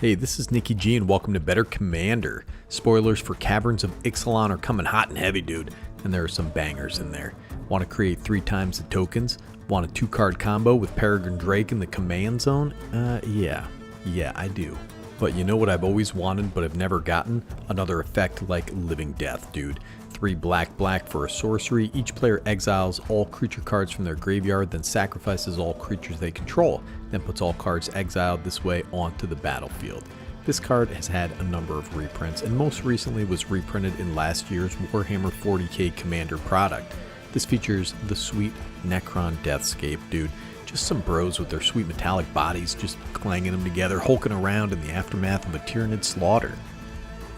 Hey, this is Nikki G and welcome to Better Commander. Spoilers for Caverns of Ixalan are coming hot and heavy, dude, and there are some bangers in there. Want to create 3 times the tokens? Want a 2-card combo with Peregrine Drake in the command zone? Yeah, I do. But you know what I've always wanted but have never gotten? Another effect like Living Death, dude. 3 black for a sorcery. Each player exiles all creature cards from their graveyard, then sacrifices all creatures they control, then puts all cards exiled this way onto the battlefield. This card has had a number of reprints, and most recently was reprinted in last year's Warhammer 40k Commander product. This features the sweet Necron Deathscape, dude. Just some bros with their sweet metallic bodies just clanging them together, hulking around in the aftermath of a Tyranid slaughter.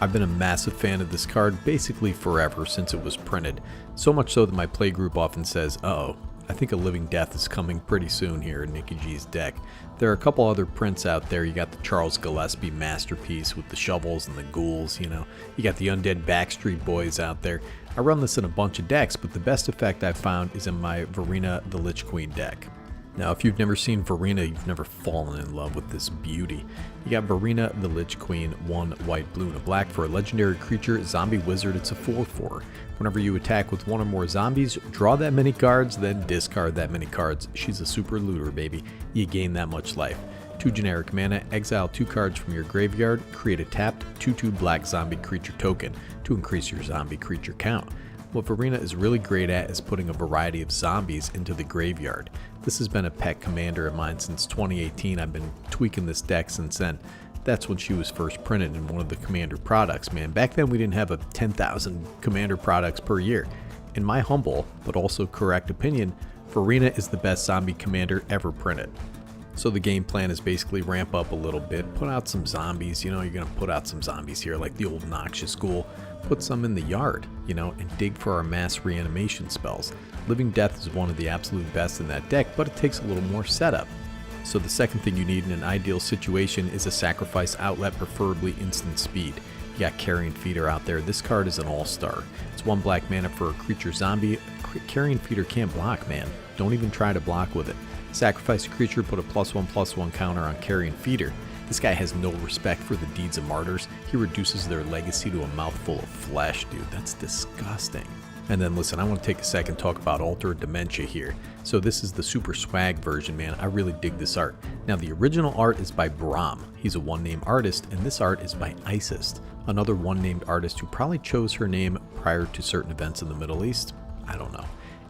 I've been a massive fan of this card basically forever since it was printed, so much so that my playgroup often says, uh-oh, I think a Living Death is coming pretty soon here in Nikki G's deck. There are a couple other prints out there. You got the Charles Gillespie masterpiece with the shovels and the ghouls, you know. You got the Undead Backstreet Boys out there. I run this in a bunch of decks, but the best effect I've found is in my Verena the Lich Queen deck. Now, if you've never seen Verena, you've never fallen in love with this beauty. You got Verena the Lich Queen, 1 white, blue, and a black for a legendary creature, zombie wizard. It's a 4/4. Whenever you attack with 1 or more zombies, draw that many cards, then discard that many cards. She's a super looter, baby. You gain that much life. 2 generic mana, exile 2 cards from your graveyard, create a tapped 2/2 black zombie creature token to increase your zombie creature count. What Verena is really great at is putting a variety of zombies into the graveyard. This has been a pet commander of mine since 2018. I've been tweaking this deck since then. That's when she was first printed in one of the commander products, man. Back then we didn't have a 10,000 commander products per year. In my humble, but also correct opinion, Verena is the best zombie commander ever printed. So the game plan is basically ramp up a little bit, put out some zombies, you know, you're going to put out some zombies here like the old Noxious Ghoul, put some in the yard, you know, and dig for our mass reanimation spells. Living Death is one of the absolute best in that deck, but it takes a little more setup. So the second thing you need in an ideal situation is a sacrifice outlet, preferably instant speed. You got Carrion Feeder out there. This card is an all-star. It's 1 black mana for a creature zombie. Carrion Feeder can't block, man. Don't even try to block with it. Sacrifice a creature, put a +1/+1 counter on Carrion Feeder. This guy has no respect for the deeds of martyrs. He reduces their legacy to a mouthful of flesh, dude. That's disgusting. And then listen, I want to take a second to talk about Altar of Dementia here. So this is the super swag version, man. I really dig this art. Now the original art is by Brahm. He's a one-name artist, and this art is by Isis, another one-named artist who probably chose her name prior to certain events in the Middle East. I don't know.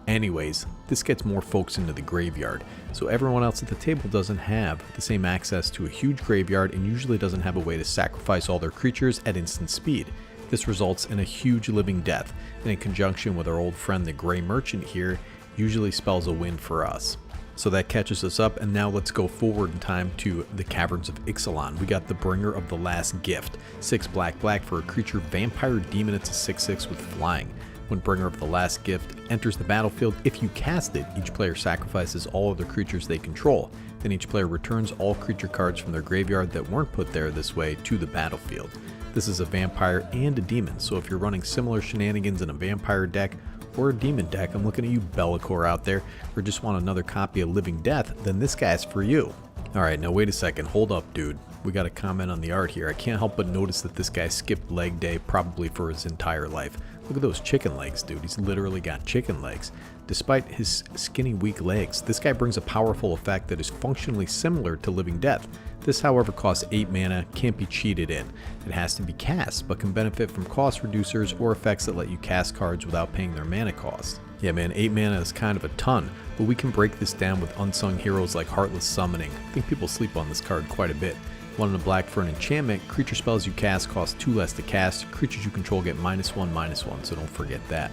Anyways, this gets more folks into the graveyard, so everyone else at the table doesn't have the same access to a huge graveyard and usually doesn't have a way to sacrifice all their creatures at instant speed. This results in a huge Living Death, and in conjunction with our old friend the Grey Merchant here, usually spells a win for us. So that catches us up, and now let's go forward in time to the Caverns of Ixalan. We got the Bringer of the Last Gift, 6 black for a creature vampire demon. It's a 6/6 with flying. When Bringer of the Last Gift enters the battlefield, if you cast it, each player sacrifices all other creatures they control. Then each player returns all creature cards from their graveyard that weren't put there this way to the battlefield. This is a vampire and a demon, so if you're running similar shenanigans in a vampire deck or a demon deck, I'm looking at you Bellicor out there, or just want another copy of Living Death, then this guy's for you. Alright, now wait a second, hold up dude. We got a comment on the art here. I can't help but notice that this guy skipped leg day probably for his entire life. Look at those chicken legs, dude. He's literally got chicken legs. Despite his skinny, weak legs, this guy brings a powerful effect that is functionally similar to Living Death. This, however, costs 8 mana, can't be cheated in. It has to be cast, but can benefit from cost reducers or effects that let you cast cards without paying their mana cost. Yeah man, 8 mana is kind of a ton, but we can break this down with unsung heroes like Heartless Summoning. I think people sleep on this card quite a bit. 1 in a black for an enchantment. Creature spells you cast cost 2 less to cast. Creatures you control get -1/-1, so don't forget that.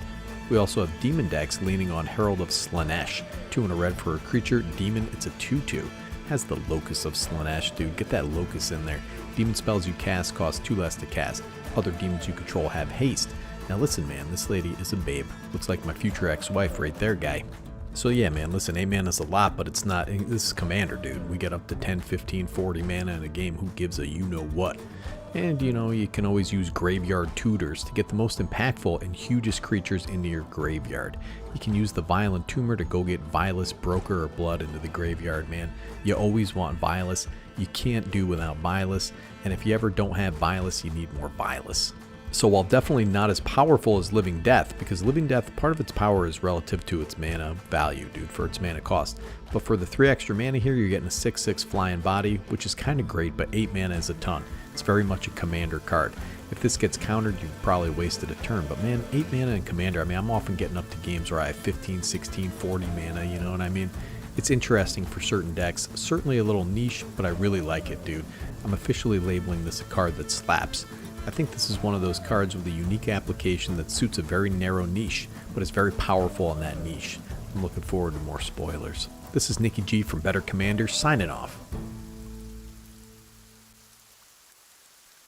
We also have demon decks leaning on Herald of Slaanesh. 2 in a red for a creature. Demon, it's a 2/2. Has the Locus of Slaanesh, dude. Get that Locus in there. Demon spells you cast cost 2 less to cast. Other demons you control have haste. Now listen man, this lady is a babe. Looks like my future ex-wife right there, guy. So yeah man, listen, 8 mana is a lot, but it's not, this is Commander, dude. We get up to 10, 15, 40 mana in a game. Who gives a you-know-what? And you know, you can always use Graveyard Tutors to get the most impactful and hugest creatures into your graveyard. You can use the Violent Tumor to go get Vilus, Broker, or Blood into the graveyard, man. You always want Vilus. you can't do without Byleth, and if you ever don't have Byleth, you need more Byleth. So while definitely not as powerful as Living Death, because Living Death, part of its power is relative to its mana value, dude, for its mana cost. But for the 3 extra mana here, you're getting a 6/6 flying body, which is kind of great, but 8 mana is a ton. It's very much a commander card. If this gets countered, you've probably wasted a turn. But man, 8 mana in commander, I mean, I'm often getting up to games where I have 15, 16, 40 mana, you know what I mean? It's interesting for certain decks, certainly a little niche, but I really like it, dude. I'm officially labeling this a card that slaps. I think this is one of those cards with a unique application that suits a very narrow niche, but is very powerful in that niche. I'm looking forward to more spoilers. This is Nikki G from Better Commander, signing off.